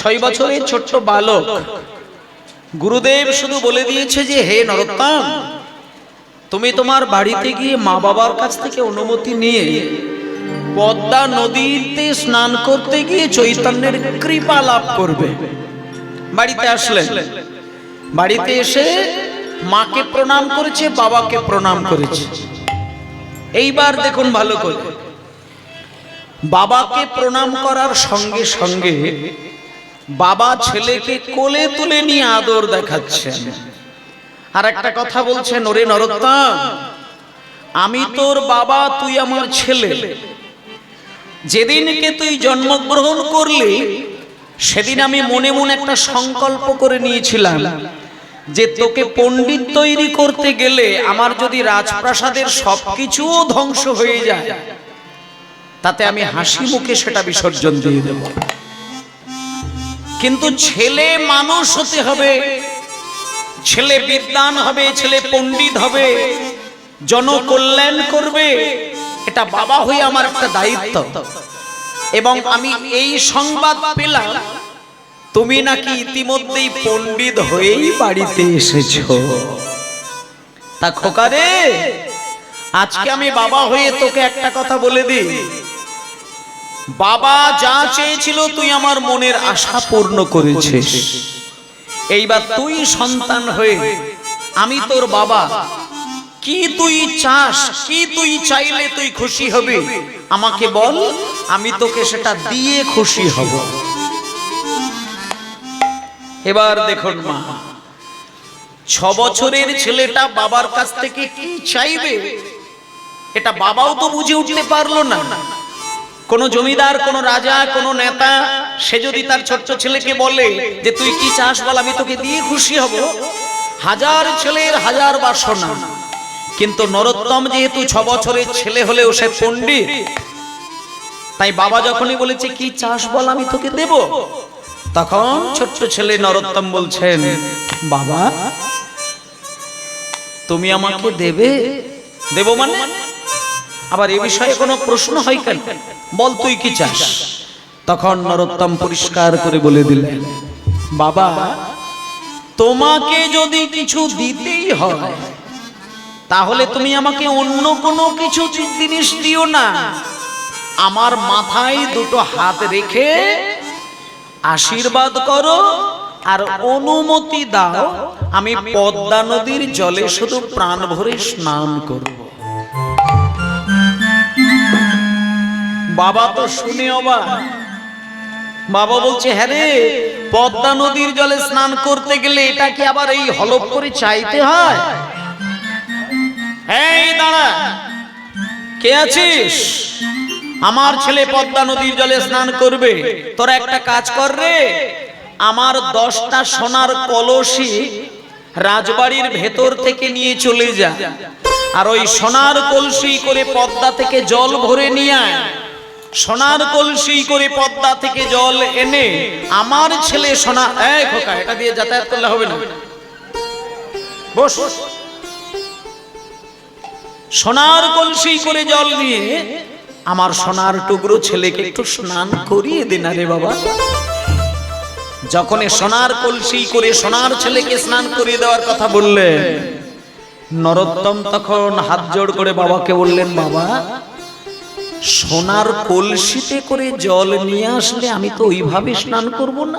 6 বছরের ছোট্ট বালক। গুরুদেব শুধু বলে দিয়েছে যে হে নরোত্তম, তুমি তোমার বাড়িতে গিয়ে মা বাবার কাছ থেকে অনুমতি নিয়ে পদ্মা নদীতে স্নান করতে গিয়ে চৈতন্যের কৃপা লাভ করবে। বাড়িতে আসলেন, বাড়িতে এসে মাকে প্রণাম করেছে, বাবাকে প্রণাম করেছে। এইবার দেখুন ভালো করে, বাবাকে প্রণাম করার সঙ্গে সঙ্গে বাবা ছেলেকে কোলে তুলে নিয়ে আদর দেখাচ্ছেন। আর একটা কথা বলছেন, ওরে নরোত্তম, আমি তোর বাবা, তুই আমার ছেলে। যেদিনকে তুই জন্মগ্রহণ করলি সেদিন আমি মনে মনে একটা সংকল্প করে নিয়েছিলাম যে তোকে পণ্ডিত তৈরি করতে গেলে আমার যদি রাজপ্রাসাদের সবকিছুও ধ্বংস হয়ে যায় তাতে আমি হাসি মুখে সেটা বিসর্জন দিয়ে দেব, কিন্তু ছেলে মানুষ হতে হবে, ছেলে বিদ্বান হবে, ছেলে পণ্ডিত হবে, জনকল্যাণ করবে, এটা বাবা হয়ে আমার একটা দায়িত্ব। এবং আমি এই সংবাদ পেলাম তুমি নাকি ইতিমধ্যেই পণ্ডিত হয়েই বাড়িতে এসেছো। তা খোকা রে, আজকে আমি বাবা হয়ে তোকে একটা কথা বলে দিই, বাবা যা চেয়েছিল তুই আমার মনের আশা পূর্ণ করেছিস। এইবার তুই সন্তান হয়ে আমি তোর বাবা, কি তুই চাস, কি তুই চাইলে তুই খুশি হবি আমাকে বল, আমি তোকে সেটা দিয়ে খুশি হব। এবার দেখুন মা, 6 বছরের ছেলেটা বাবার কাছ থেকে কি চাইবে এটা বাবাও তো বুঝে উঠতে পারলো না। কোন জমিদার, কোন রাজা, কোন নেতা সে যদি তার ছোট্ট ছেলেকে বলে যে তুই কি চাস বল, আমি তোকে দিয়ে খুশি হব, হাজার ছেলের হাজার বাসনা। কিন্তু নরোত্তম যেহেতু 6 বছরের ছেলে হলেও সে পণ্ডিত, তাই বাবা যখনই বলেছে কি চাস বল আমি তোকে দেব, তখন ছোট্ট ছেলে নরোত্তম বলছেন, বাবা তুমি আমাকে দেবে? দেব মানে? আবার এ বিষয়ে কোনো প্রশ্ন হয় কেন, বল তুই কি চাস? তখন নরোত্তম পরিষ্কার করে বলে দিলেন, বাবা তোমাকে যদি কিছু দিতেই হয় তাহলে তুমি আমাকে অন্য কোনো কিছু জিনিস দিও না, আমার মাথায় দুটো হাত রেখে আশীর্বাদ করো আর অনুমতি দাও, আমি পদ্মা নদীর জলে শুধু প্রাণ ভরে স্নান করব। বাবা তো শুনে অবাক, বাবা বলছে হ্যাঁ রে, পদ্মা নদীর জলে স্নান করতে গেলে এটা কি আবার এই হলপ করে চাইতে হয়? এই দাঁড়া, কে আছিস? আমার ছেলে পদ্মা নদীর জলে স্নান করবে, তোরা একটা কাজ কর রে, আমার 10টা সোনার কলসি রাজবাড়ির ভেতর থেকে নিয়ে চলে যা, আর ওই সোনার কলসি করে পদ্মা থেকে জল ভরে নিয়ে আয়। সোনার কলসি করে পদ্মা থেকে জল এনে আমার ছেলে সোনা, এই খোকা এটা দিয়ে যাতায়াত করলে হবে না, বস। সোনার কলসি করে জল নিয়ে আমার সোনার টুকরো ছেলেকে একটু স্নান করিয়ে দে না রে বাবা। যখন সোনার কলসি করে সোনার ছেলেকে স্নান করিয়ে দেওয়ার কথা বললেন, নরোত্তম তখন হাত জোড় করে বাবাকে বললেন, বাবা সোনার কলসিতে করে জল নিয়ে আসলে আমি তো ওইভাবে স্নান করব না,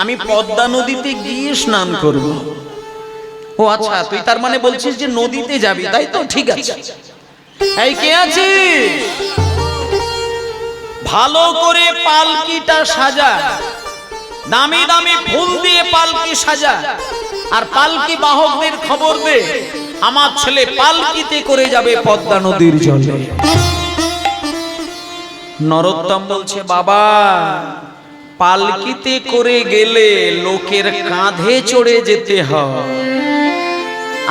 আমি পদ্মা নদীতে গিয়ে স্নান করব। ও আচ্ছা, তুই তার মানে বলছিস যে নদীতে যাবি, তাই তো? ঠিক আছে। এই কে আছিস? ভালো করে পালকিটা সাজা, দামি দামি ফুল দিয়ে পালকি সাজা, আর পালকি বাহকদের খবর দে আমার ছেলে পালকিতে করে যাবে পদ্মা নদীর জলে। নরোত্তম বলছে, বাবা পালকিতে করে গেলে লোকের কাঁধে চড়ে যেতে হয়,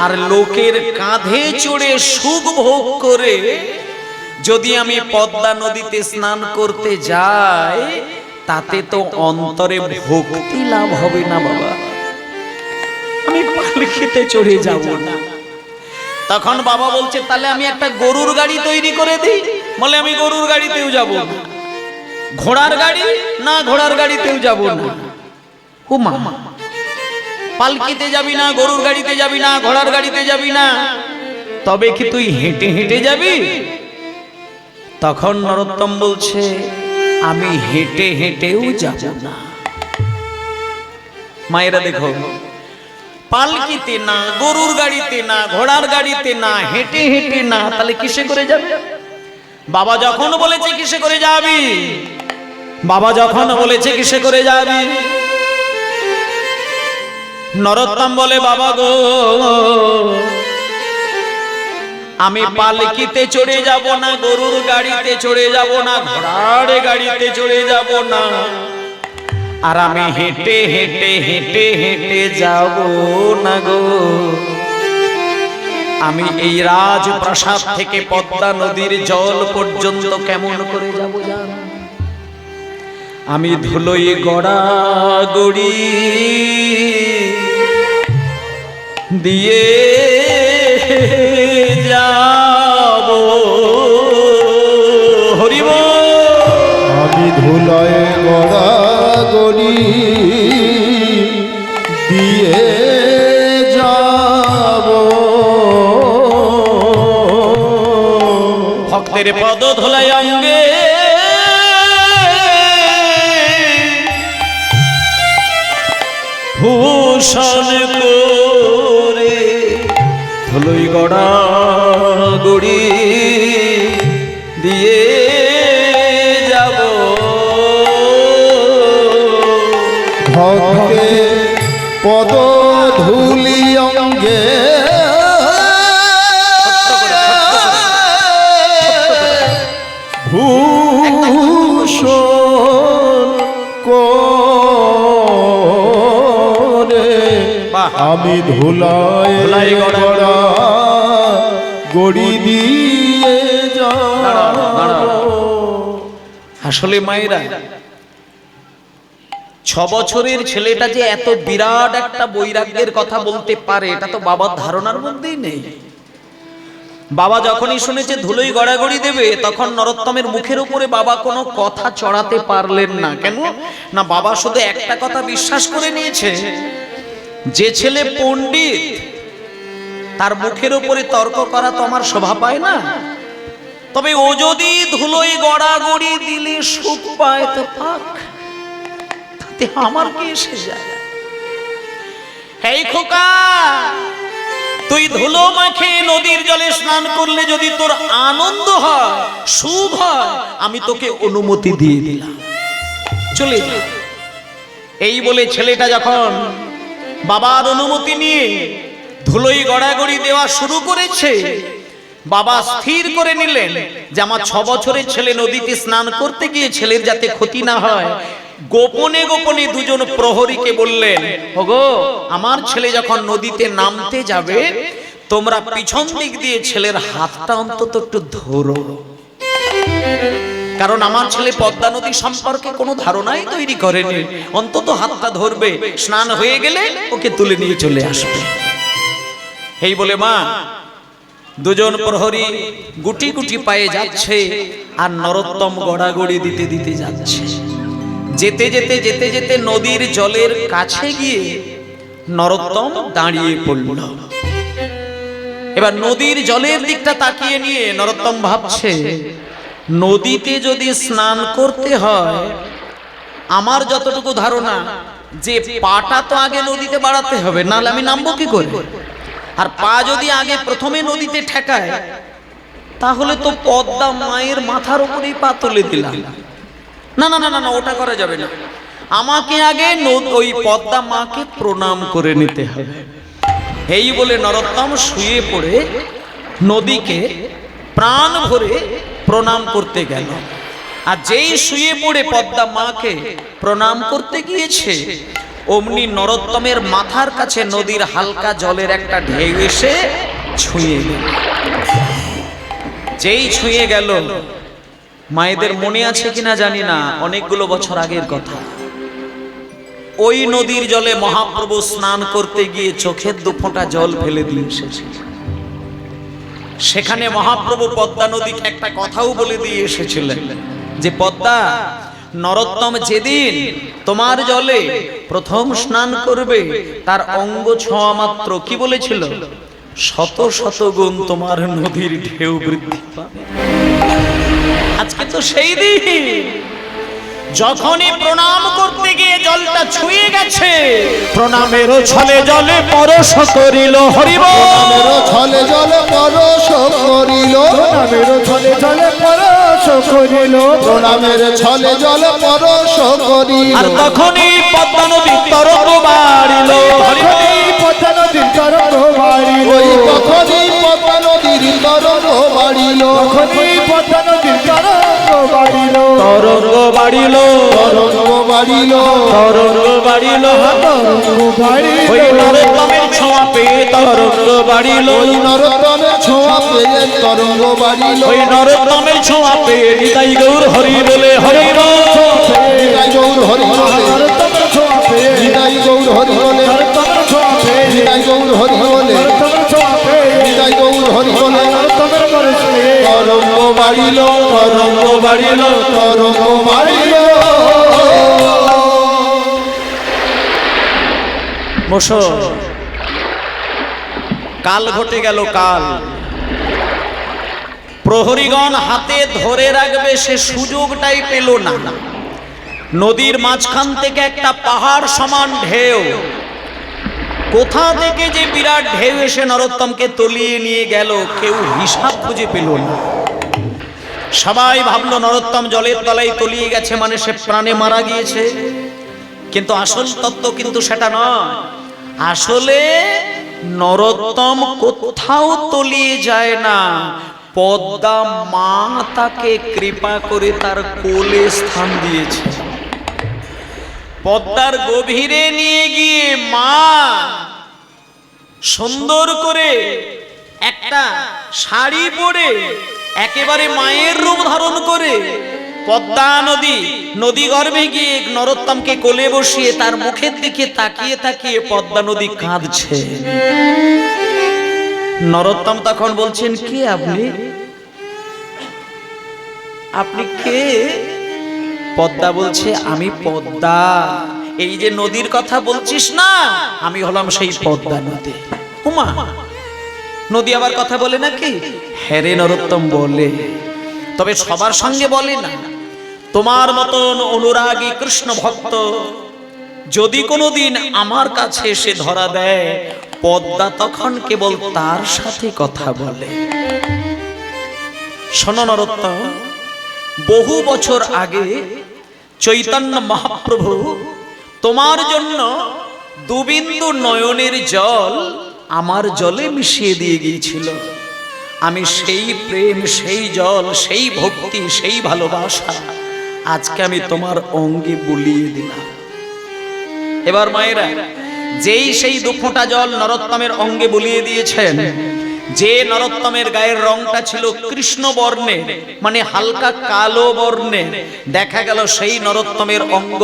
আর লোকের কাঁধে চড়ে সুখ ভোগ করে যদি আমি পদ্মা নদীতে স্নান করতে যাই তাতে তো অন্তরে ভক্তি লাভ হবে না বাবা, আমি পালকিতে চড়ে যাব না। তখন বাবা বলছে, তাহলে আমি একটা গরুর গাড়ি তৈরি করে দিই। বলে আমি গরুর গাড়িতেও যাব। ঘোড়ার গাড়ি না, ঘোড়ার গাড়িতেও যাব না। ও মা, পালকিতে যাবি না, গরুর গাড়িতে যাবি না, ঘোড়ার গাড়িতে যাবি না, তবে কি তুই হেঁটে হেঁটে যাবি? তখন নরোত্তম বলছে, আমি হেঁটে হেঁটেও যাব না। মায়েরা দেখো, পালকিতে না, গরুর গাড়িতে না, ঘোড়ার গাড়িতে না, হেঁটে হেঁটে না, তাহলে কিসে করে যাবে? বাবা যখন বলেছে কিসে করে যাবি, বাবা যখন বলেছে কিসে করে যাবি, নরোত্তম বলে, বাবা গো, আমি পালকিতে চড়ে যাব না, গরুর গাড়িতে চড়ে যাব না, ঘোড়ার গাড়িতে চড়ে যাব না, আর আমি হেঁটে হেঁটে হেঁটে হেঁটে যাব না গো। আমি এই রাজপ্রাসাদ থেকে পদ্মা নদীর জল পর্যন্ত কেমন করে যাব জানো? আমি ধুলোয় গড়াগড়ি দিয়ে যাব। হরিব, আমি ধুলোয় গড়াগড়ি দিয়ে যাব। ভক্তের পদ ধুলাই অঙ্গে ভূষণ করে, ধুলোয় গড়াগড়ি দিয়ে যাব। ভক্তে পদ ধুলি অঙ্গে ভূষণ করে, আমি ধুলায় গড়া গড়ি দিয়ে যাব। আসলে মায়েরা, 6 বছরের ছেলেটা যে এত বিরাট একটা বৈরাগ্যের কথা বলতে পারে, এটা তো বাবার ধারণার মধ্যেই নেই। বাবা যখনই শুনেছে ধুলোই গড়াগড়ি দেবে, তখন নরোত্তমের মুখের উপরে বাবা কোনো কথা চড়াতে পারলেন না। কেন না, বাবা শুধু একটা কথা বিশ্বাস করে নিয়েছে, যে ছেলে পণ্ডিত তার মুখের উপরে তর্ক করা তো আমার শোভা পায় না। তবে ও যদি ধুলোই গড়াগড়ি দিলে সুখ পায় তো পাক, তাতে আমার কি এসে যায়? এই খোকা, তুই ধুলো মাখে নদীর জলে স্নান করলে যদি তোর আনন্দ হয়, সুখ হয়, আমি তোকে অনুমতি দিয়ে দিলাম, চলে যা। এই বলে ছেলেটা যখন বাবার অনুমতি নিয়ে ধুলোই গড়াগড়ি দেওয়া শুরু করেছে, বাবা স্থির করে নিলেন যে আমার 6 বছরের ছেলে নদীতে স্নান করতে গিয়ে ছেলের যাতে ক্ষতি না হয়। গোপনে গোপনে দুজন প্রহরীকে বললেন, ওগো, আমার ছেলে যখন নদীতে নামতে যাবে, তোমরা পিছন দিক দিয়ে ছেলের হাতটা অন্তত একটু ধরো, কারণ আমার ছেলে পদ্মা নদী সম্পর্কে কোনো ধারণাই তৈরি করেনি, অন্তত হাতটা ধরবে, স্নান হয়ে গেলে ওকে তুলে নিয়ে চলে আসবে। এই বলে মা, দুজন প্রহরী গুটি গুটি পায়ে যাচ্ছে, আর নরোত্তম গড়াগড়ি দিতে দিতে যাচ্ছে। যেতে যেতে যেতে যেতে নদীর জলের কাছে গিয়ে নরোত্তম দাঁড়িয়ে পড়ল। এবার নদীর জলের দিকটা তাকিয়ে নিয়ে নরোত্তম ভাবছে, নদীতে যদি স্নান করতে হয়, আমার যতটুকু ধারণা যে পাটা তো আগে নদীতে বাড়াতে হবে, নাহলে আমি নামবো কি করে? আর পা যদি আগে প্রথমে নদীতে ঠেকায়, তাহলে তো পদ্মা মায়ের মাথার উপরেই পা তুলে দিলাম। না না না না, ওটা করা যাবে না, আমাকে আগে ওই পদ্মা মাকে প্রণাম করে নিতে হবে। এই বলে নরোত্তম শুয়ে পড়ে নদীকে প্রাণ ভরে প্রণাম করতে গেল। আর যেই শুয়ে পড়ে পদ্মা মাকে প্রণাম করতে গিয়েছে, অমনি নরোত্তমের মাথার কাছে নদীর হালকা জলের একটা ঢেউ এসে ছুঁয়ে গেল। যেই ছুঁয়ে গেল, মায়েদের মনে আছে কিনা জানি না, অনেকগুলো বছর আগের কথা, ওই নদীর জলে মহাপ্রভু স্নান করতে গিয়ে চোখের 2 ফোঁটা জল ফেলে দিয়ে এসেছে। সেখানে মহাপ্রভু পদ্মা নদীকে একটা কথাও বলে দিয়ে এসেছিলেন যে, পদ্মা, নরোত্তম যেদিন তোমার জলে প্রথম স্নান করবে তার অঙ্গ ছোঁয়া মাত্র কি বলেছিল? শত শত গুণ তোমার নদীর ঢেউ বৃদ্ধি পাবে। আজকে তো সেই দিন, যখনই প্রণাম করতে গিয়ে জলটা ছুঁয়ে গেছে, প্রণামের ছলে জলে পরশ করিল হরিবল। প্রণামের ছলে জলে পরশ করিল, প্রণামের ছলে জলে পরশ করিল, প্রণামের ছলে জলে পরশ করিল। আর তখনই পদ্মা নদীর তরঙ্গ বাড়িল, পদ্মা নদীর তরঙ্গ বাড়িল, ওই তখনই পদ্মা নদীর তরঙ্গ বাড়িল, তখনই পদ্মা নদীর তরঙ্গ বাড়িল, তরঙ্গ বাড়িল, তরঙ্গ বাড়িল, তরঙ্গ বাড়িল, তরঙ্গ বাড়িল। ওই নরোত্তমের ছোঁয়া পেয়ে তরঙ্গ বাড়িল, ওই নরোত্তমের ছোঁয়া পেয়ে তরঙ্গ বাড়িল, ওই নরোত্তমের ছোঁয়া পেয়ে নিতাই গৌর হরি বলে হরি বল। নিতাই গৌর হরি বলে, নরোত্তমের ছোঁয়া পেয়ে, নিতাই গৌর হরি বলে, নরোত্তমের ছোঁয়া পেয়ে, নিতাই গৌর হরি বলে, নরোত্তমের ছোঁয়া পেয়ে, নিতাই গৌর হরি বলে। নরোত্তমের পরশ পেয়ে তরঙ্গ বাড়িল, তরঙ্গ বাড়িল, তরঙ্গ বাড়িল। বসো। কাল ঘটে গেল, কাল প্রহরীগণ হাতে ধরে রাখবে সে সুযোগটাই পেল না। নদীর মাঝখান থেকে একটা পাহাড় সমান ঢেউ, কোথা থেকে যে বিরাট ঢেউ এসে নরোত্তমকে তলিয়ে নিয়ে গেল, কেউ হিসাব খুঁজে পেল না। সবাই ভাবলো নরোত্তম জলের তলায় তলিয়ে গেছে, মানে সে প্রাণে মারা গিয়েছে। কিন্তু আসল তত্ত্ব কিন্তু সেটা নয়। আসলে নরোত্তম কোথাও তলিয়ে যায় না, পদ্মা মা তাকে কৃপা করে তার কোলে স্থান দিয়েছে। পদ্মার গভীরে নিয়ে গিয়ে মা সুন্দর করে একটা শাড়ি পরে একেবারে মায়ের রূপ ধারণ করে পদ্মা নদী গর্ভে গিয়ে নরোত্তমকে কোলে বসিয়ে তার মুখের দিকে তাকিয়ে তাকিয়ে পদ্মা নদী কাঁদছে। নরোত্তম তখন বলছেন, কে আপনি? আপনি কে? পদ্মা বলছে, আমি পদ্মা। এই যে নদীর কথা বলছিস না, আমি হলাম সেই পদ্মা নদী। উমা, নদী আবার কথা বলে নাকি? হ্যাঁ রে নরোত্তম, বলে, তবে সবার সঙ্গে বলে না। তোমার মতন অনুরাগী কৃষ্ণ ভক্ত যদি কোনোদিন আমার কাছে এসে ধরা দেয়, পদ্মা তখন কেবল তার সাথে কথা বলে। শোনো নরোত্তম, বহু বছর আগে চৈতন্য মহাপ্রভু তোমার জন্য দুবিন্দু নয়নের জল আমার জলে মিশিয়ে দিয়ে গিয়েছিল। আমি সেই প্রেম, সেই জল, সেই ভক্তি, সেই ভালোবাসা আজকে আমি তোমার অঙ্গে বুলিয়ে দিলাম। এবার মায়েরা, যেই সেই দুফোঁটা জল নরোত্তমের অঙ্গে বুলিয়ে দিয়েছেন, যে নরোত্তমের গায়ের রংটা ছিল কৃষ্ণ বর্ণের, মানে হালকা কালো বর্ণের, দেখা গেল সেই নরোত্তমের অঙ্গ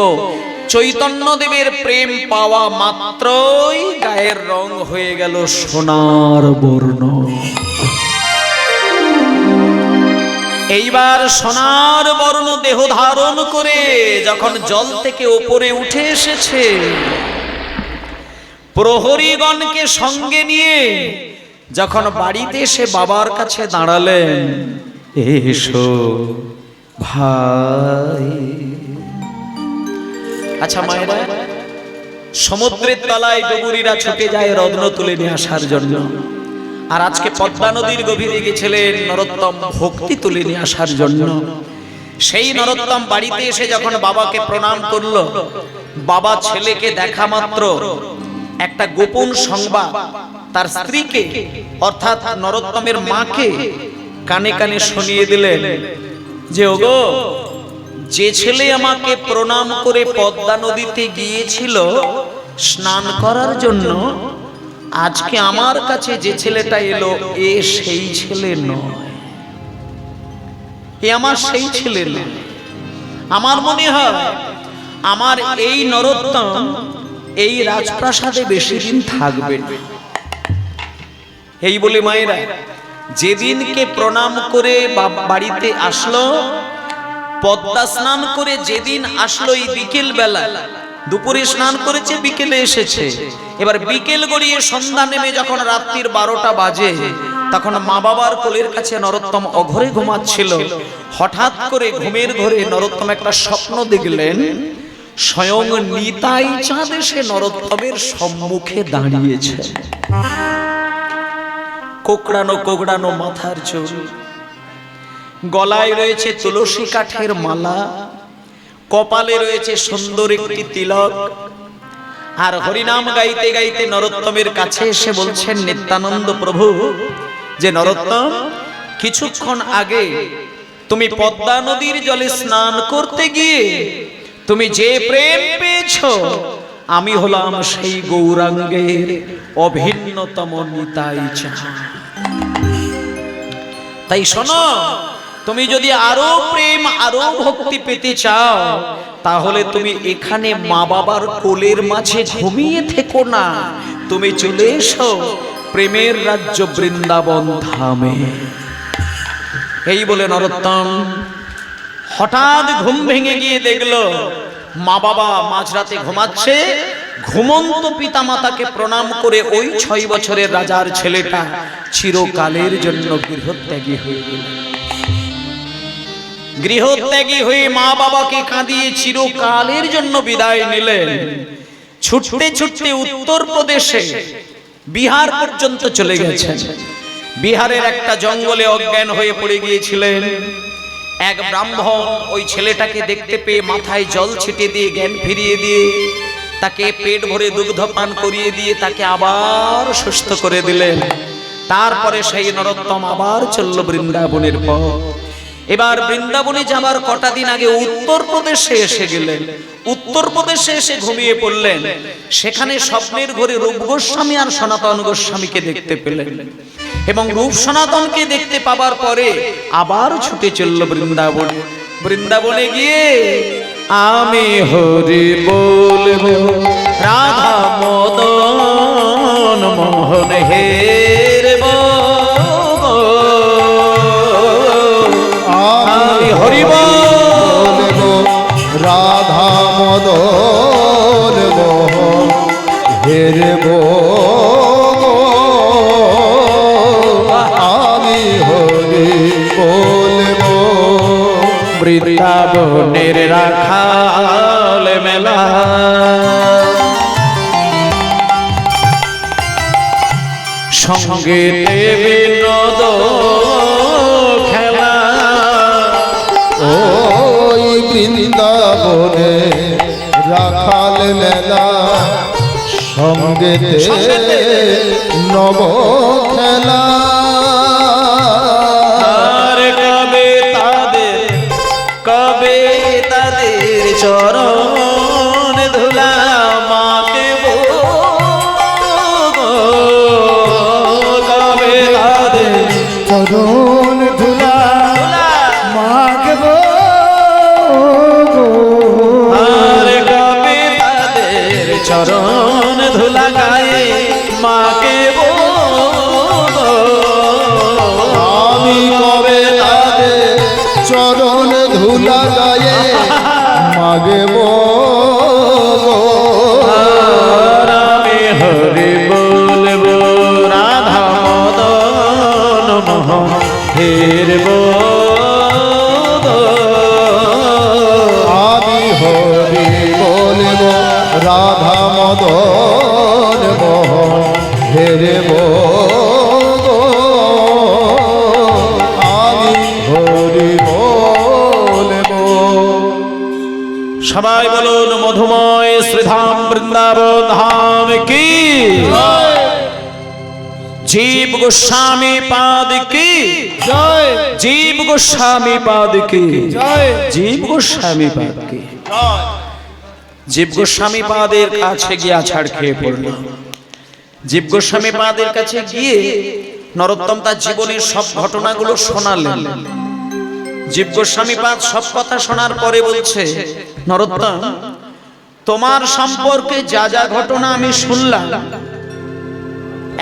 চৈতন্যদেবের প্রেম পাওয়া মাত্রই গায়ের রং হয়ে গেল সোনার বর্ণ। এইবার সোনার বর্ণ দেহ ধারণ করে যখন জল থেকে ওপরে উঠে এসেছে, প্রহরীগণকে সঙ্গে নিয়ে যখন বাড়িতে এসে বাবার কাছে দাঁড়ালেন, এসো ভাই। আচ্ছা মায়েরা, সমুদ্রের তলায় ডুবুরিরা ছুটে যায় রত্ন তুলে নিয়ে আসার জন্য, আর আজকে পদ্মা নদীর গভীরে গেছিলেন নরোত্তম ভক্তি তুলে নিয়ে আসার জন্য। সেই নরোত্তম বাড়িতে এসে যখন বাবাকে প্রণাম করলো, বাবা ছেলেকে দেখা মাত্র একটা গোপন সংবাদ তার স্ত্রীকে অর্থাৎ নরোত্তমের মাকে কানে কানে শুনিয়ে দিলেন যে, ওগো, যে ছেলে আমাকে প্রণাম করে পদ্মা নদীতে গিয়েছিল স্নান করার জন্য, আজকে আমার কাছে যে ছেলেটা এলো, এ সেই ছেলে নয়, এ আমার সেই ছেলে নয়। আমার মনে হয় আমার এই নরোত্তম এই রাজপ্রাসাদে বেশি দিন থাকবে না। এই বলে মায়েরা যেদিনকে প্রণাম করে বাড়িতে আসলো, পদ্মা স্নান করে যেদিন আসলো এই বিকেল বেলা, দুপুরে স্নান করেছে, বিকেলে এসেছে, এবার বিকেল গড়িয়ে সন্ধ্যা নেমে যখন রাত্রির 12টা বাজে, তখন মা বাবার কোলের কাছে নরোত্তম অঘরে ঘুমাচ্ছিল। হঠাৎ করে ঘুমের ঘরে নরোত্তম একটা স্বপ্ন দেখলেন, স্বয়ং নিতাই চাঁদ এসে নরোত্তমের সম্মুখে দাঁড়িয়েছে। কোকড়ানো কোকড়ানো মাথার চুল, গলায় রয়েছে তুলসী কাঠের মালা, কপালে রয়েছে সুন্দর একটি তিলক, আর হরিনাম গাইতে গাইতে নরোত্তমের কাছে এসে বলছেন, নিত্যানন্দ প্রভু, যে নরোত্তম, কিছুক্ষণ আগে তুমি পদ্মা নদীর জলে স্নান করতে গিয়ে তুমি যে প্রেম পেয়েছো, আমি হলাম সেই গৌরাঙ্গের অভিন্নতম নিতাই চাঁদ। তাই শোনো, তুমি যদি আরো প্রেম আরো ভক্তি পেতে চাও, তাহলে তুমি এখানে মা বাবার কোলের মাঝে ঘুমিয়ে থেকো না, তুমি চলে এসো প্রেমের রাজ্য বৃন্দাবন ধামে। এই বলে নরোত্তম হঠাৎ ঘুম ভেঙে গিয়ে দেখলো মা বাবা মাঝরাতে ঘুমাচ্ছে। ঘুমন্ত পিতা মাতাকে প্রণাম করে ওই 6 বছরের রাজার ছেলেটা চিরকালের জন্য গৃহত্যাগী হয়ে গেল। গৃহত্যাগী হয়ে মা বাবাকে কাঁদিয়ে চিরকালের জন্য বিদায় নিলেন। ছুটতে ছুটতে উত্তর প্রদেশে বিহার পর্যন্ত চলে গেছেন। বিহারের একটা জঙ্গলে অজ্ঞান হয়ে পড়ে গিয়েছিলেন। এক ব্রাহ্মণ ওই ছেলেটাকে দেখতে পেয়ে মাথায় জল ছিটিয়ে দিয়ে জ্ঞান ফিরিয়ে দিয়ে তাকে পেট ভরে দুগ্ধ পান করিয়ে দিয়ে তাকে আবার সুস্থ করে দিলেন। তারপরে সেই নরোত্তম আবার চলল বৃন্দাবনের পথ। এবার বৃন্দাবনে যাবার কটা দিন আগে উত্তর প্রদেশে এসে গেলেন। উত্তর প্রদেশে এসে ঘুমিয়ে পড়লেন। সেখানে স্বপ্নের ঘরে রূপ গোস্বামী আর সনাতন গোস্বামীকে দেখতে পেলেন এবং রূপ সনাতনকে দেখতে পাবার পরে আবার ছুটে চলল বৃন্দাবনে। বৃন্দাবনে গিয়ে আমি হরি বলবো, রাধা মদন মোহন হেরব, আমি হরি বলবো, রাধা মদন মোহন হেরব, আমি হরি বলবো, বৃন্দাবনের রাখাল মেলা, সঙ্গীতে বিনোদ খেলা, ওই বৃন্দাবনে রাখাল মেলা, সঙ্গেতে নব খেলা, আর কবে তাদের চরণ ধুলা মাকে কবে তাদের চরণ ধুলা মাগব, আর কবে তাদের চরণ ধুলা গায়ে মাকে আমি কবে তাদের চরণ ধুলা গায়ে মাগব, আমি হরি বলবো, রাধা মদন মোহন হেরব, আমি হরি বলব, রাধা মদন মোহন হেরব, আমি হরি বলব। সবাই বলুন মধুময় শ্রীধাম বৃন্দাবন ধাম কি, জীব গোস্বামী পাদ কি, জয় জীব গোস্বামী পাদ কি, জয় জীব গোস্বামী পাদ কি। জীব গোস্বামী পাদের কাছে গিয়ে আছাড় খেয়ে পড়ল। জীব গোস্বামী পাদের কাছে গিয়ে নরোত্তম তার জীবনের সব ঘটনাগুলো শোনালেন। জীব গোস্বামী পাদ সব কথা শোনার পরে বলছে, নরোত্তম, তোমার সম্পর্কে যা যা ঘটনা আমি শুনলাম,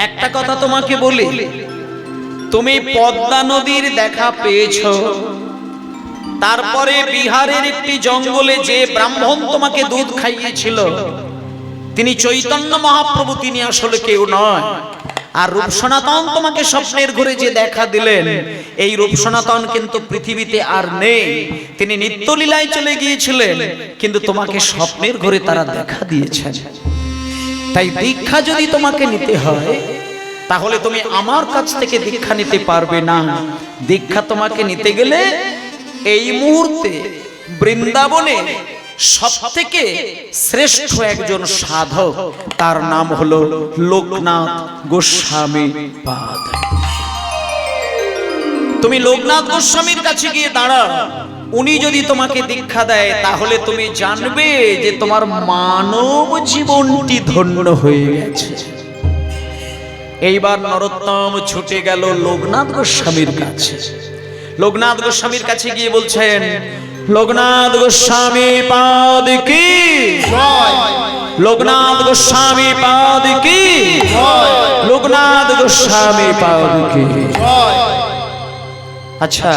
একটা কথা তোমাকে বলি, তুমি পদ্মা নদীর দেখা পেয়েছো, তারপরে বিহারের একটি জঙ্গলে যে ব্রাহ্মণ তোমাকে দুধ খাইয়েছিল তিনি চৈতন্য মহাপ্রভু, তিনি আসলে কেউ নয়। আর রূপ সনাতন তোমাকে স্বপ্নের ঘরে যে দেখা দিলেন, এই রূপ সনাতন কিন্তু পৃথিবীতে আর নেই। তিনি নিত্যলীলায় চলে গিয়েছিলেন, কিন্তু তোমাকে স্বপ্নের ঘরে তারা দেখা দিয়েছেন। তাই দীক্ষা যদি তোমাকে নিতে হয়, তাহলে তুমি আমার কাছ থেকে দীক্ষা নিতে পারবে না। দীক্ষা তোমাকে নিতে গেলে এই মুহূর্তে বৃন্দাবনে সবথেকে শ্রেষ্ঠ একজন সাধক, তার নাম হলো লোকনাথ গোস্বামী পাদ। তুমি লোকনাথ গোস্বামীর কাছে গিয়ে দাঁড়াও, উনি যদি তোমাকে দীক্ষা দেয় তাহলে তুমি জানবে যে তোমার মানব জীবনটি ধন্য হয়ে গেছে। এইবার নরোত্তম ছুটে গেল লোকনাথ গোস্বামীর কাছে। লোকনাথ গোস্বামীর কাছে গিয়ে বলছেন, লোকনাথ গোস্বামী পাদ কি জয়, লোকনাথ গোস্বামী পাদ কি জয়, লোকনাথ গোস্বামী পাদ কি জয়। আচ্ছা,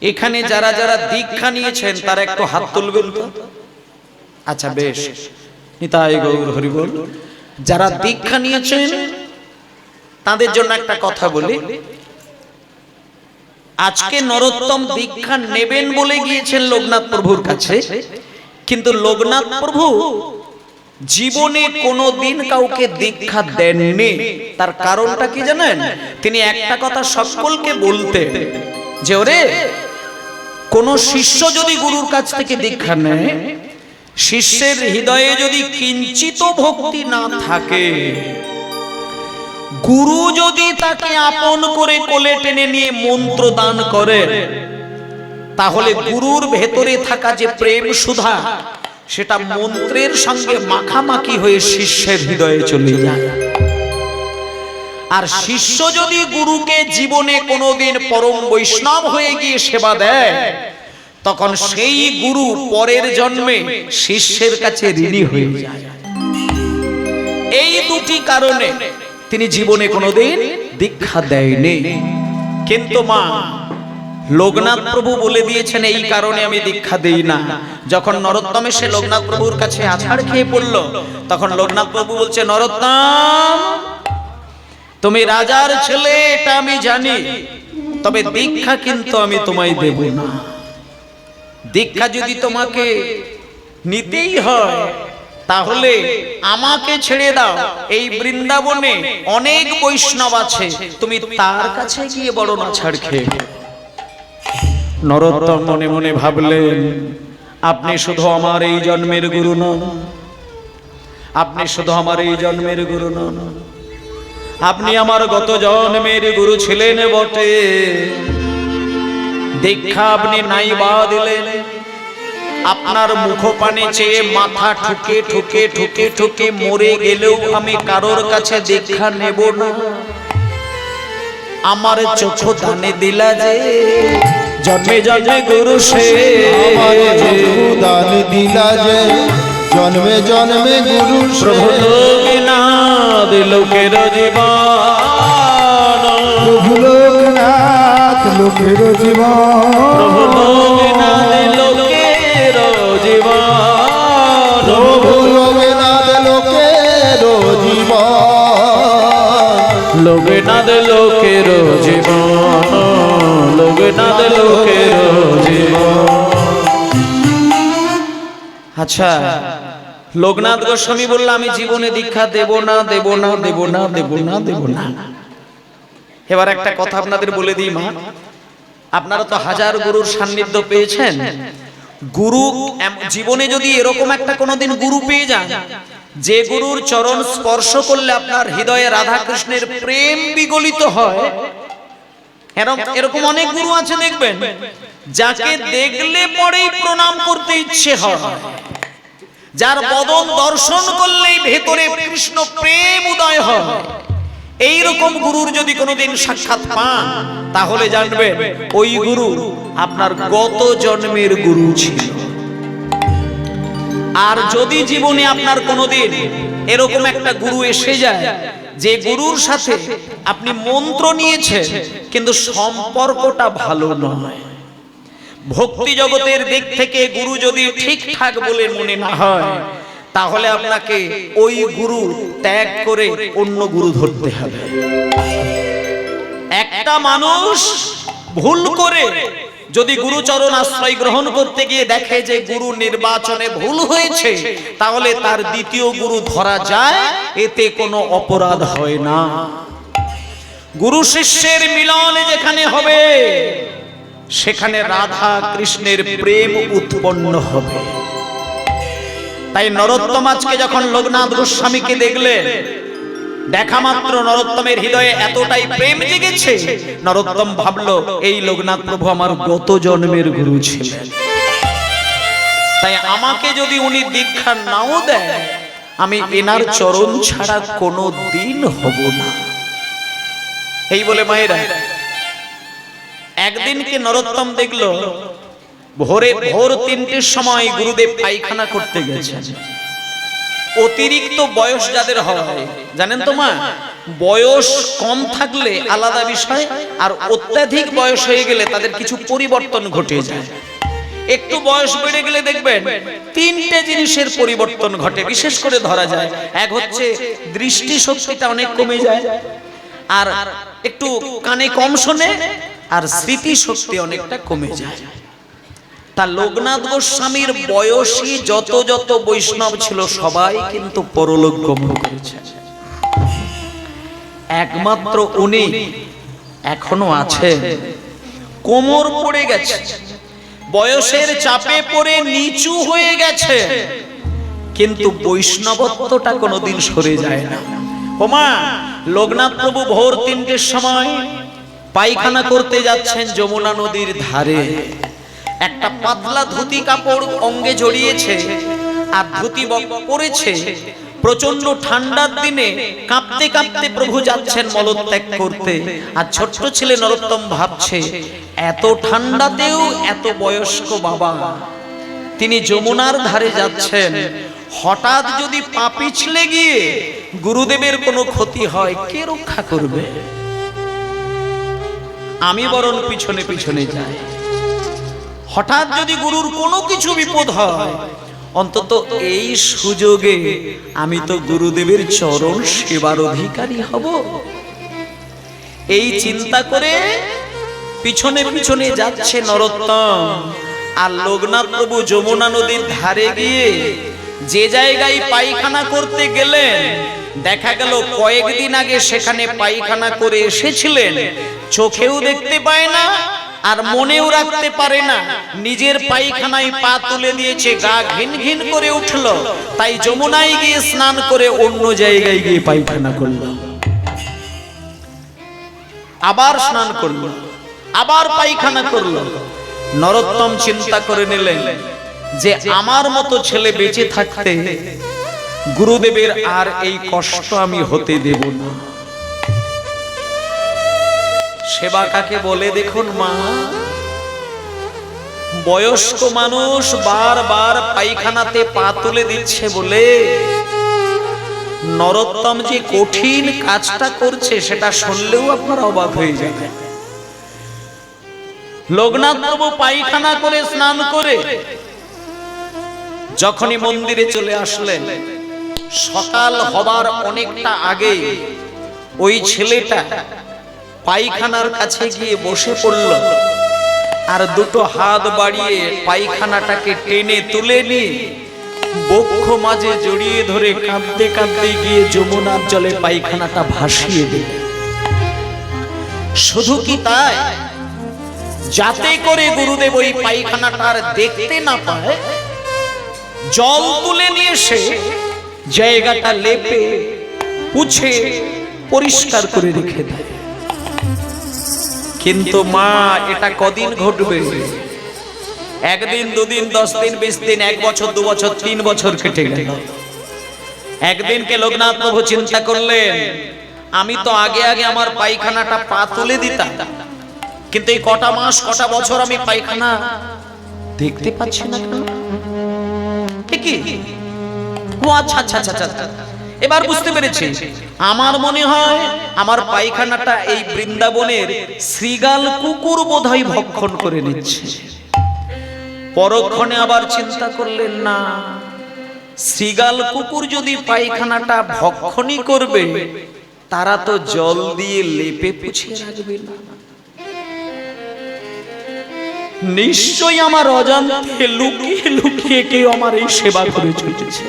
এখানে যারা যারা দীক্ষা নিয়েছেন তারা একটু হাত তুলবেন তো। আচ্ছা বেশ, নিতাই গৌর হরি বল। যারা দীক্ষা নিয়েছেন তাদের জন্য একটা কথা বলি। আজকে নরোত্তম দীক্ষা নেবেন বলে গিয়েছেন লোকনাথ প্রভুর কাছে, কিন্তু লোকনাথ প্রভু জীবনে কোনোদিন কাউকে দীক্ষা দেননি। তার কারণটা কি জানেন? তিনি একটা কথা সকলকে বলতেন যে, ওরে, কোন শিষ্য যদি গুরুর কাছ থেকে দীক্ষা নেয়, শিষ্যের হৃদয়ে যদি কিঞ্চিত ভক্তি না থাকে, গুরু যদি তাকে আপন করে কোলে টেনে নিয়ে মন্ত্র দান করে, তাহলে গুরুর ভেতরে থাকা যে প্রেম সুধা, সেটা মন্ত্রের সঙ্গে মাখামাখি হয়ে শিষ্যের হৃদয়ে চলে যায়। আর শিষ্য যদি গুরুকে জীবনে কোনোদিন পরম বৈষ্ণব হয়ে গিয়ে সেবা দেয়, তখন সেই গুরু পরের জন্মে শিষ্যের কাছে ঋণী হয়ে যায়। এই দুটি কারণে তিনি জীবনে কোনোদিন দীক্ষা দেয়নি। কিন্তু মা লোকনাথ প্রভু বলে দিয়েছেন, এই কারণে আমি দীক্ষা দেই না। যখন নরোত্তম এসে লোকনাথ প্রভুর কাছে আছাড় খেয়ে পড়ল, তখন লোকনাথ প্রভু বলছে, নরোত্তম, তুমি রাজার ছেলে এটা আমি জানি, তবে দীক্ষা কিন্তু আমি তোমায় দেব না। দীক্ষা যদি তোমাকে নিতেই হয়, তাহলে আমাকে ছেড়ে দাও। এই বৃন্দাবনে অনেক বৈষ্ণব আছে, তুমি তার কাছে গিয়ে বড় আছাড় খেয়ে। নরোত্তম মনে মনে ভাবলেন, আপনি শুধু আমার এই জন্মের গুরু নন, আপনি শুধু আমার এই জন্মের গুরু নন, আপনি আমার গত জন্মের গুরু ছিলেন বটে। দীক্ষা আপনি নাই বা দিলেন, আপনার মুখপানে চেয়ে মাথা ঠুকে ঠুকে ঠুকে ঠুকে মরে গেলেও আমি কারোর কাছে দীক্ষা নেব না। আমার চোখ দানে দিলা যে, জন্মে জন্মে গুরু সে, আমার চক্ষু দান দিলা যে, জন্মে জন্মে গুরু প্রভু লোকনাথ লোকের জীবন, প্রভু লোকনাথ লোকের জীবন, প্রভু লোকনাথ লোকের জীবন, প্রভু লোকনাথ লোকের জীবন, লোকনাথ লোকের জীবন, লোকনাথ লোকের জীবন। আচ্ছা, লোকনাথ গোস্বামী বলল, আমি জীবনে দীক্ষা দেব না, দেব না, দেব না, দেব না, দেব না। এবার একটা কথা আপনাদের বলে দিই মা, আপনারা তো হাজার গুরুর সান্নিধ্য পেয়েছেন। গুরু জীবনে যদি এরকম একটা কোনোদিন গুরু পেয়ে যান, যে গুরুর চরণ স্পর্শ করলে আপনার হৃদয়ে রাধা কৃষ্ণের প্রেম বিগলিত হয়, এরকম অনেক গুরু আছে দেখবেন, যাকে দেখলে পরেই প্রণাম করতে ইচ্ছে হয়, যার বদন দর্শন করলেই ভেতরে কৃষ্ণ প্রেম উদয় হয়। এইরকম গুরুর যদি কোনোদিন সাক্ষাৎ পান, তাহলে জানবেন ওই গুরু আপনার গত জন্মের গুরু ছিল। আর যদি জীবনে আপনার কোনোদিন এরকম একটা গুরু এসে যায়, যে গুরুর সাথে আপনি মন্ত্র নিয়েছেন কিন্তু সম্পর্কটা ভালো নয়, ভক্তি জগতের দিক থেকে গুরু যদি ঠিকঠাক বলে মনে না হয়, তাহলে আপনাকে ওই গুরু ত্যাগ করে অন্য গুরু ধরতে হবে। একটা মানুষ ভুল করে যদি গুরুচরণ আশ্রয় গ্রহণ করতে গিয়ে দেখে যে গুরু নির্বাচনে ভুল হয়েছে, তাহলে তার দ্বিতীয় গুরু ধরা যায়, এতে কোনো অপরাধ হয় না। গুরু শিষ্যের মিলন যেখানে হবে, সেখানে রাধা কৃষ্ণের প্রেম উৎপন্ন হবে। তাই নরোত্তম আজকে যখন লোকনাথ গোস্বামীকে দেখলেন, দেখা মাত্র নরোত্তমের হৃদয়ে এতটাই প্রেম জেগেছে, নরোত্তম ভাবলো এই লোকনাথ প্রভু আমার গত জন্মের গুরু ছিলেন, তাই আমাকে যদি উনি দীক্ষা নাও দেয়, আমি এনার চরণ ছাড়া কোনো দিন হব না। এই বলে মায়েরা একদিনকে নরোত্তম দেখলো ভোর 3টের সময় গুরুদেব পায়খানা করতে গেছেন। অতিরিক্ত বয়স যাদের হয়, জানেন তো মা, বয়স কম থাকলে আলাদা বিষয়, আর অত্যাধিক বয়স হয়ে গেলে তাদের কিছু পরিবর্তন ঘটে যায়। একটু বয়স বেড়ে গেলে দেখবেন 3টে জিনিসের পরিবর্তন ঘটে, বিশেষ করে ধরা যায়। এক হচ্ছে দৃষ্টি শক্তিটা অনেক কমে যায়, আর একটু কানে কম শোনে, আর স্মৃতি শক্তি অনেকটা কমে যায়। তা লোকনাথ গোস্বামীর বয়সী যত যত বৈষ্ণব ছিল সবাই কিন্তু পরলোক গমন করেছে, একমাত্র উনি এখনো আছেন। কোমর পড়ে গেছে, বয়সের চাপে পড়ে নিচু হয়ে গেছে, কিন্তু বৈষ্ণবত্বটা কোনোদিন সরে যায় না। ওমা, লোকনাথ প্রভু ভোর 3টের সময় পায়খানা করতে যাচ্ছেন যমুনা নদীর ধারে। একটা পাতলা ধুতি কাপড় অঙ্গে জড়িয়েছে, আর ধুতি পরেছে। প্রচন্ড ঠান্ডার দিনে কাঁপতে কাঁপতে প্রভু যাচ্ছেন মলত্যাগ করতে। আর ছোট্ট ছেলে নরোত্তম ভাবছে, এত ঠান্ডাতেও এত বয়স্ক বাবা তিনি যমুনার ধারে যাচ্ছেন, হঠাৎ যদি পা পিছলে গিয়ে গুরুদেবের কোনো ক্ষতি হয়, কে রক্ষা করবে? আমি বরং পিছনে পিছনে যাই। হঠাৎ যদি গুরুর কোনো কিছু বিপদ হয়, অন্তত এই সুযোগে আমি তো গুরুদেবের চরণ সেবার অধিকারী হব। এই চিন্তা করে পিছনে পিছনে যাচ্ছে নরোত্তম। আর লোকনাথ প্রভু যমুনা নদীর ধারে গিয়ে যে জায়গায় পায়খানা করতে গেলেন, দেখা গেল কয়েকদিন আগে সেখানে পায়খানা করে এসেছিলেন, চোখেও দেখতে পায় না আর মনেও রাখতে পারে না। নিজের পায়খানায় পা তুলে দিয়েছে, গা ঘিন ঘিন করে উঠল, তাই যমুনায় গিয়ে স্নান করে অন্য জায়গায় গিয়ে পায়খানা করল। আবার স্নান করল, আবার পায়খানা করল। নরোত্তম চিন্তা করে নিলেন যে আমার মতো ছেলে বেঁচে থাকতে গুরুদেবের আর এই কষ্ট আমি হতে দেব না। সেবা কাকে বলে দেখুন মা, বয়স্ক মানুষ বারবার পায়খানাতে পা তুলে দিচ্ছে বলে নরোত্তম যে কঠিন কাজটা করছে সেটা শুনলেও আপনারা অবাক হয়ে যাবে। লোকনাথ প্রভু পায়খানা করে স্নান করে যখনই মন্দিরে চলে আসলেন, সকাল হবার অনেকটা আগে ওই ছেলেটা পায়খানার কাছে গিয়ে বসে পড়ল, আর দুটো হাত বাড়িয়ে পায়খানাটাকে টেনে তুলে নিয়ে বক্ষ মাঝে জড়িয়ে ধরে কাঁদতে কাঁদতে গিয়ে যমুনার জলে পায়খানাটা ভাসিয়ে দিল। শুধু কি তাই, যাতে করে গুরুদেব ওই পায়খানাটা আর দেখতে না পায়, জল তুলে নিয়ে এসে জায়গাটা লেপে পুছে পরিষ্কার করে রেখে দেয়। কিন্তু মা, এটা কদিন ঘটবে? একদিন, দুদিন, 10 দিন, 20 দিন, 1 বছর, 2 বছর, 3 বছর কেটে গেল। একদিনকে লোকনাথ প্রভু চিন্তা করলেন, আমি তো আগে আগে আমার পায়খানাটা পা তুলে দিতাম, কিন্তু এই কটা মাস কটা বছর আমি পায়খানা দেখতে পাচ্ছি না কেন? কি? ও আচ্ছা আচ্ছা আচ্ছা, এবার বুঝতে পেরেছি। আমার মনে হয় আমার পায়খানাটা এই বৃন্দাবনের শ্রীগাল কুকুর বোধহয় ভক্ষণ করে নিচ্ছে। পরক্ষণে আবার চিন্তা করলেন, না, শ্রীগাল কুকুর যদি পায়খানাটা ভক্ষণই করবে, তারা তো জল দিয়ে লেপে পুছিয়ে রাখবে না, নিশ্চয়ই আমার অজান্তে লুকিয়ে লুকিয়ে কেউ আমার এই সেবা করে চলেছে।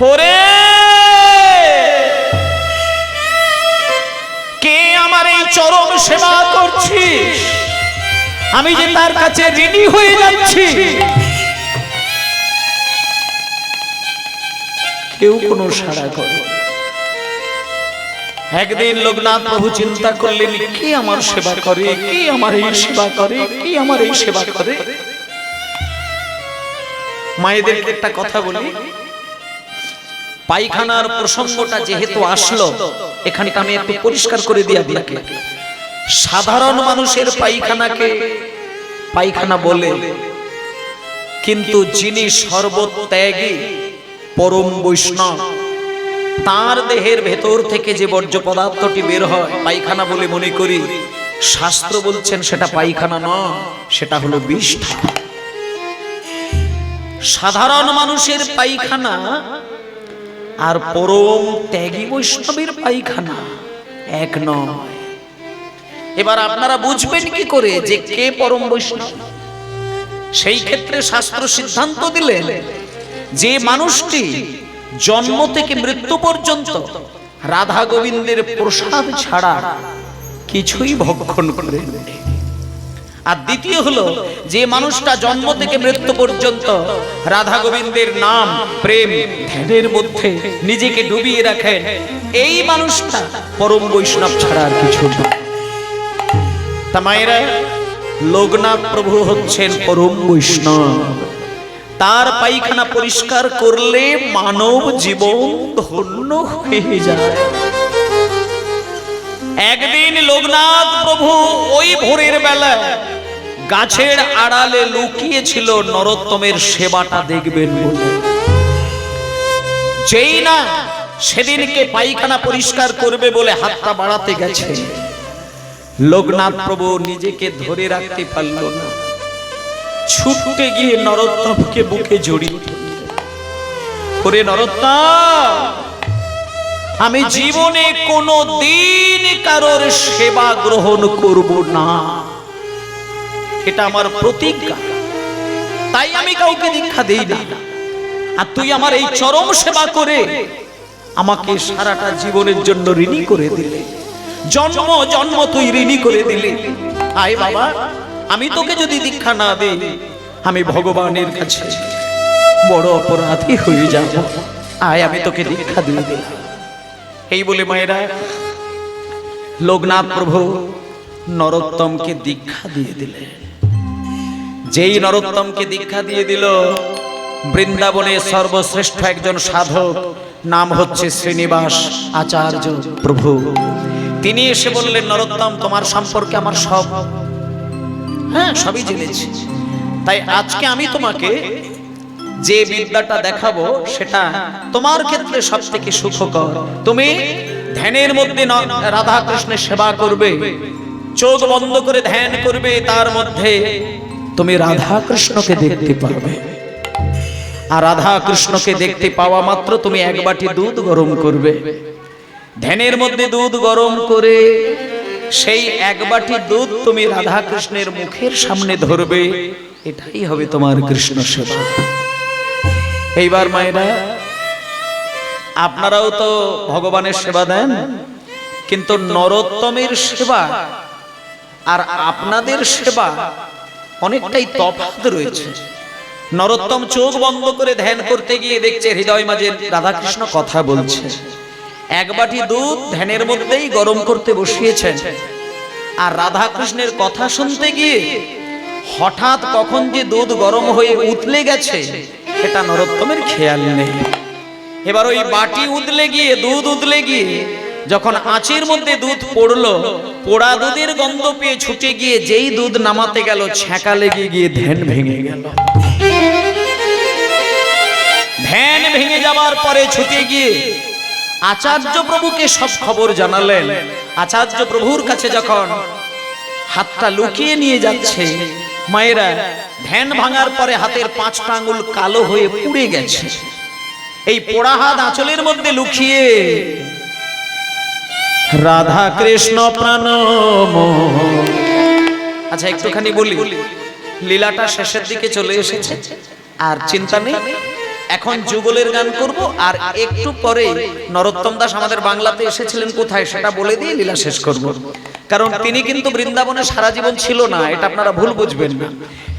ওরে, কে আমার এই চরম সেবা করছিস? আমি যে তার কাছে ঋণী হয়ে যাচ্ছি। কেউ কোনো সাড়া করে। একদিন লোকনাথ প্রভু চিন্তা করলেন, কে আমার সেবা করে, কে আমার এই সেবা করে, কে আমার এই সেবা করে। মায়েদেরকে একটা কথা বলি, পায়খানার প্রসঙ্গটা যেহেতু আসলো, এখানটা আমি একটু পরিষ্কার করে দিই আপনাকে। সাধারণ মানুষের পায়খানাকে পায়খানা বলে, কিন্তু যিনি সর্বত্যাগী পরম বৈষ্ণব, তার দেহের ভেতর থেকে যে বর্জ্য পদার্থটি বের হয় পায়খানা বলে মনে করি, শাস্ত্র বলছেন সেটা পায়খানা নয়, সেটা হলো বিষ্ঠা। সাধারণ মানুষের পায়খানা আর পরম ত্যাগী বৈষ্ণবের পায়খানা এক নয়। এবার আপনারা বুঝবেন কি করে যে কে পরম বৈষ্ণব? সেই ক্ষেত্রে শাস্ত্র সিদ্ধান্ত দিলেন, যে মানুষটি জন্ম থেকে মৃত্যু পর্যন্ত রাধা গোবিন্দের প্রসাদ ছাড়া কিছুই ভক্ষণ করেন, আর দ্বিতীয় হলো যে মানুষটা জন্ম থেকে মৃত্যু পর্যন্ত রাধা গোবিন্দের নাম, প্রেম, ধ্যানের মধ্যে নিজেকে ডুবিয়ে রাখেন, এই মানুষটা পরম বৈষ্ণব ছাড়া আর কিছু না। তা মায়েরা, লোকনাথ প্রভু হচ্ছেন পরম বৈষ্ণব। তার পায়খানা পরিষ্কার করলে মানব জীবন ধন্য হয়ে যায়। একদিন লোকনাথ প্রভু ওই ভোরের বেলা গাছের আড়ালে লুকিয়েছিল নরোত্তমের সেবাটা দেখবেন বলে। যেই না সেদিনকে পায়খানা পরিষ্কার করবে বলে হাতটা বাড়াতে গেছে, লোকনাথ প্রভু নিজেকে ধরে রাখতে পারল না, ছুটতে গিয়ে নরোত্তমকে বুকে জড়িয়ে করে, নরোত্তম, আমি জীবনে কোনো দিন কারোর সেবা গ্রহণ করব না, এটা আমার প্রতিজ্ঞা, তাই আমি কাউকে দীক্ষা দেই না। আর তুই আমার এই চরম সেবা করে আমাকে সারাটা জীবনের জন্য ঋণী করে দিলে, জন্ম জন্ম তুই ঋণী করে দিলে। আয় বাবা, আমি তোকে যদি দীক্ষা না দিই, আমি ভগবানের কাছে বড় অপরাধী হয়ে যাব। আয়, আমি তোকে দীক্ষা দিয়ে দিলাম। এই বলে মায়েরা, লোকনাথ প্রভু নরোত্তমকে দীক্ষা দিয়ে দিলেন। যেই নরোত্তমকে দীক্ষা দিয়ে দিল, বৃন্দাবনের সর্বশ্রেষ্ঠ একজন সাধক, নাম হচ্ছে শ্রীনিবাস আচার্য প্রভু, তিনি এসে বললেন, নরোত্তম, তোমার সম্পর্কে আমার সবই জেনেছি, তাই আজকে আমি তোমাকে যে বিদ্যাটা দেখাবো সেটা তোমার ক্ষেত্রে সব থেকে সুখকর। তুমি ধ্যানের মধ্যে রাধা কৃষ্ণের সেবা করবে, চোখ বন্ধ করে ধ্যান করবে, তার মধ্যে তুমি রাধা কৃষ্ণকে দেখতে পাবে। আর রাধা কৃষ্ণকে দেখতে পাওয়া মাত্র তুমি এক বাটি দুধ গরম করবে, ধ্যানের মধ্যে দুধ গরম করে সেই এক বাটি দুধ তুমি রাধা কৃষ্ণের মুখের সামনে ধরবে, এটাই হবে তোমার কৃষ্ণ সেবা। এইবার মায়েরা, আপনারাও তো ভগবানের সেবা দেন, কিন্তু নরোত্তমের সেবা আর আপনাদের সেবা অনেকটাই তফাৎ রয়েছে। নরোত্তম চোখ বন্ধ করে ধ্যান করতে গিয়ে দেখছে হৃদয় মাঝে রাধাকৃষ্ণ কথা বলছে, এক বাটি দুধ ধ্যানের মধ্যেই গরম করতে বসিয়েছেন, আর রাধাকৃষ্ণের কথা শুনতে গিয়ে হঠাৎ কখন যে দুধ গরম হয়ে উতলে গেছে এটা নরোত্তমের খেয়াল নেই। এবার ওই বাটি উতলে গিয়ে, দুধ উতলে গিয়ে যখন আঁচের মধ্যে দুধ পড়লো, পোড়া দুধের গন্ধ পেয়ে ছুটে গিয়ে যেই দুধ নামাতে গেল, ছ্যাঁকা লেগে গিয়ে ধ্যান ভেঙে গেল। ধ্যান ভেঙে যাওয়ার পরে ছুটে গিয়ে আচার্য প্রভুকে সব খবর জানালেন। আচার্য প্রভুর কাছে যখন হাতটা লুকিয়ে নিয়ে যাচ্ছে, মায়েরা, ধ্যান ভাঙার পরে হাতের 5টা আঙ্গুল কালো হয়ে পুড়ে গেছে। এই পোড়া হাত আঁচলের মধ্যে লুকিয়ে রাধা কৃষ্ণ প্রাণ মোহন। আচ্ছা একটুখানি বলি, লীলাটা শেষের দিকে চলে এসেছে, আর চিন্তা নেই। এখন যুগলের গান করব, আর একটু পরে নরোত্তম দাস আমাদের বাংলাতে এসেছিলেন কোথায় সেটা বলে দিয়ে লীলা শেষ করব। কারণ তিনি কিন্তু বৃন্দাবনে সারা জীবন ছিল না, এটা আপনারা ভুল বুঝবেন না।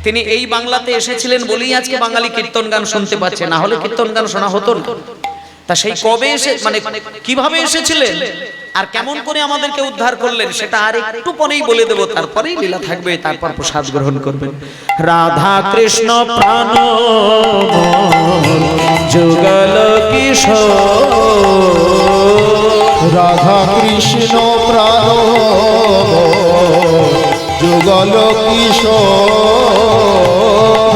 তিনি এই বাংলাতে এসেছিলেন বলেই আজকে বাঙালি কীর্তন গান শুনতে পাচ্ছে, না হলে কীর্তন গান শোনা হতো না। তা সেই কবে এসে, মানে কিভাবে এসেছিলেন আর কেমন করে আমাদেরকে উদ্ধার করলেন সেটা আর একটু পরেই বলে দেব, তারপরেই লীলা থাকবে, তারপর প্রসাদ গ্রহণ করবেন। রাধা কৃষ্ণ প্রাণ যুগল কিশোর, রাধা কৃষ্ণ প্রাণ যুগল কিশোর,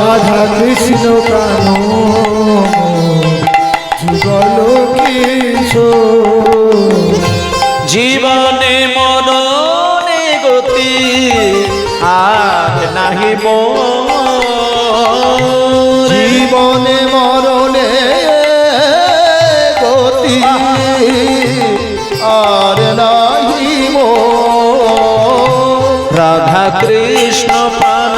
রাধা কৃষ্ণ প্রাণ যুগল কিশোর, জীবনে মরণে গতি আর নাহি মোর, জীবনে মরণে গতি আর নাহি মোর, রাধা কৃষ্ণ প্রাণ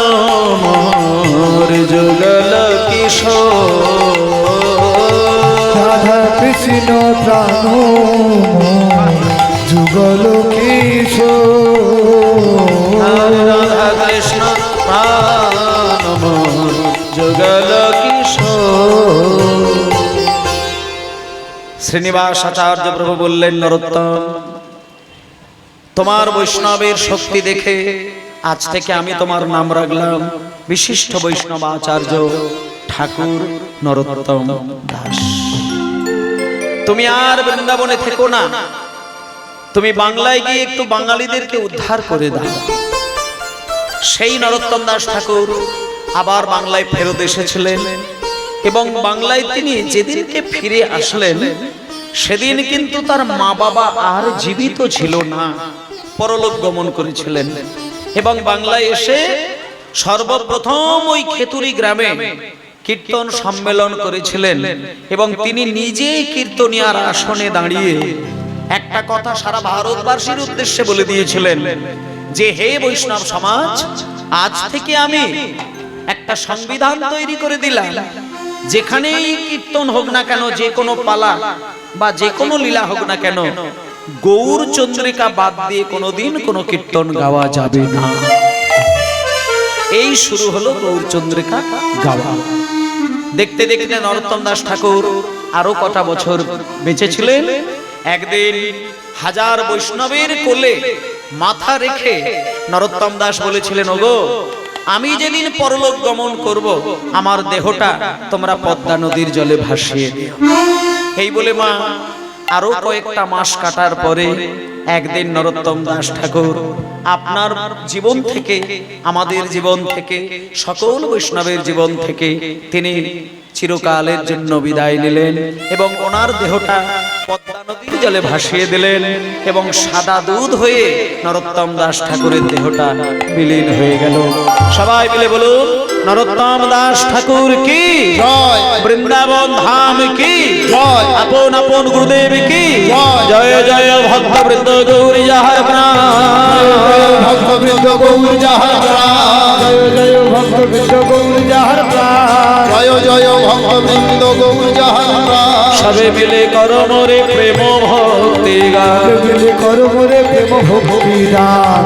মোর যুগল কিশোর, রাধা কৃষ্ণ প্রাণ যুগল কিশোর, রাধা কৃষ্ণ প্রাণ মোর যুগল কিশোর। শ্রীনিবাস আচার্য প্রভু বললেন, নরোত্তম, তোমার বৈষ্ণবের শক্তি দেখে আজ থেকে আমি তোমার নাম রাখলাম বিশিষ্ট বৈষ্ণব আচার্য ঠাকুর নরোত্তম দাস। তুমি আর বৃন্দাবনে থেকো না, তুমি বাংলায় গিয়ে একটু বাঙালিদেরকে উদ্ধার করে দাও। সেই নরোত্তম দাস ঠাকুর আবার বাংলায় ফেরত এসেছিলেন, এবং বাংলায় তিনি যেদিনকে ফিরে আসলেন সেদিন কিন্তু তার মা বাবা আর জীবিত ছিল না, পরলোক গমন করেছিলেন। এবং বাংলায় এসে সর্বপ্রথম ওই খেতুরি গ্রামে কীর্তন সম্মেলন করেছিলেন, এবং তিনি নিজেই কীর্তনিয়ার আসনে দাঁড়িয়ে একটা কথা সারা ভারতবাসীর উদ্দেশ্যে বলে দিয়েছিলেন যে, হে বৈষ্ণব সমাজ, আজ থেকে আমি একটা সংবিধান তৈরি করে দিলাম, যেখানেই কীর্তন হোক না কেন, যে কোনো পালা বা যে কোনো লীলা হোক না কেন, গৌর চন্দ্রিকা বাদ দিয়ে কোনোদিন কোনো কীর্তন গাওয়া যাবে না। এই শুরু হলো গৌর চন্দ্রিকা গাওয়া। দেখতে দেখতে নরোত্তম দাস ঠাকুর আরো কটা বছর বেঁচে ছিলেন। একদিন হাজার বৈষ্ণবের কোলে মাথা রেখে নরোত্তম দাস বলেছিলেন, ওগো, আমি যেদিন পরলোক গমন করব আমার দেহটা তোমরা পদ্মা নদীর জলে ভাসিয়ে দিও। এই বলে মা আরো কয়েকটা মাস কাটার পরে একদিন নরোত্তম দাস ঠাকুর আপনার জীবন থেকে, আমাদের জীবন থেকে, সকল বৈষ্ণবের জীবন থেকে তিনি চিরকালের জন্য বিদায় নিলেন, এবং ওনার দেহটা পদ্মা নদীর জলে ভাসিয়ে দিলেন, এবং সাদা দুধ হয়ে নরোত্তম দাস ঠাকুরের দেহটা বিলীন হয়ে গেল। সবাই মিলে বলুন, নরোত্তম দাস ঠাকুর কি জয়, বৃন্দাবন ধাম কি জয়, আপন আপন গুরুদেব কি জয়, জয় জয় ভক্তবৃন্দ গৌরী যাহার প্রাণ, ভক্তবৃন্দ গৌর যাহার প্রাণ, জয় জয় ভক্তবৃন্দ গৌর যাহার প্রাণ, জয় জয় ভক্তবৃন্দ গৌর যাহার প্রাণ, সবে মিলে করো মোরে প্রেম ভক্তি গান, মিলে করো মোরে প্রেম ভক্তি দান,